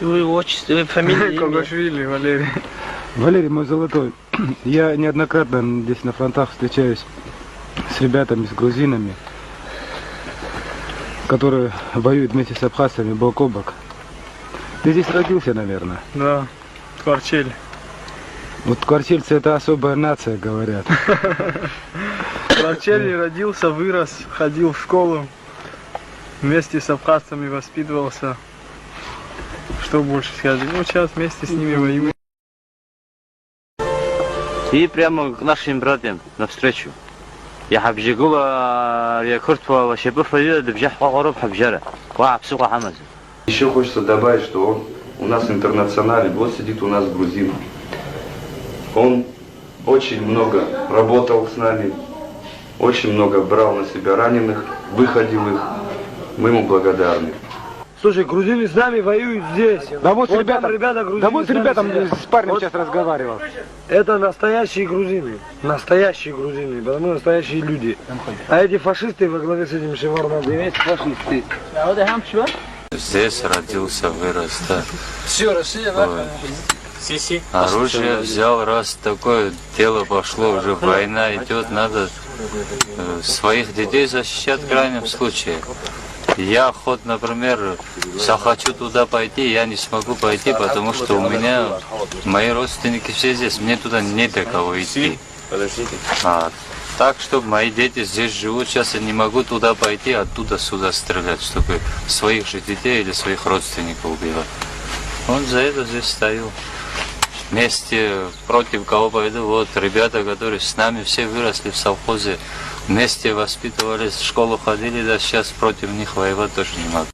Вы отчество, вы фамилия, имя? Когошвили, Валерий. Валерий, мой золотой, я неоднократно здесь на фронтах встречаюсь с ребятами, с грузинами, которые воюют вместе с абхазцами бок о бок. Ты здесь родился, наверное? Да, Кварчель. Вот кварчельцы это особая нация, говорят. В Кварчеле родился, вырос, ходил в школу. Вместе с абхазцами воспитывался. Что больше сказать? Ну, сейчас вместе с ними воюем. И прямо к нашим братьям навстречу. Я хабжигула, я куртва, шебу фадида, дбжах пагороб хабжара. Ваапсука хамаза. Еще хочется добавить, что он у нас интернационален, вот сидит у нас грузин. Он очень много работал с нами, очень много брал на себя раненых, выходил их. Мы ему благодарны. Слушай, грузины с нами воюют здесь. Да вот, там ребята, грузины да вот с ребятами, сидят. с парнем Вот сейчас разговаривал. Это настоящие грузины. Настоящие грузины, потому что настоящие люди. А эти фашисты во главе с этим Шеварнадзе, есть фашисты. Здесь родился, вырос, да. Все, Россия, да? Оружие взял, раз такое дело пошло, уже война идет, надо своих детей защищать в крайнем случае. Я хоть, например, захочу туда пойти, я не смогу пойти, потому что у меня мои родственники все здесь, мне туда не до кого идти. Так, чтобы мои дети здесь живут, сейчас я не могу туда пойти, оттуда сюда стрелять, чтобы своих же детей или своих родственников убивать. Вот за это здесь стою. Вместе против кого пойду, вот ребята, которые с нами все выросли в совхозе, вместе воспитывались, в школу ходили, да сейчас против них воевать тоже не могу.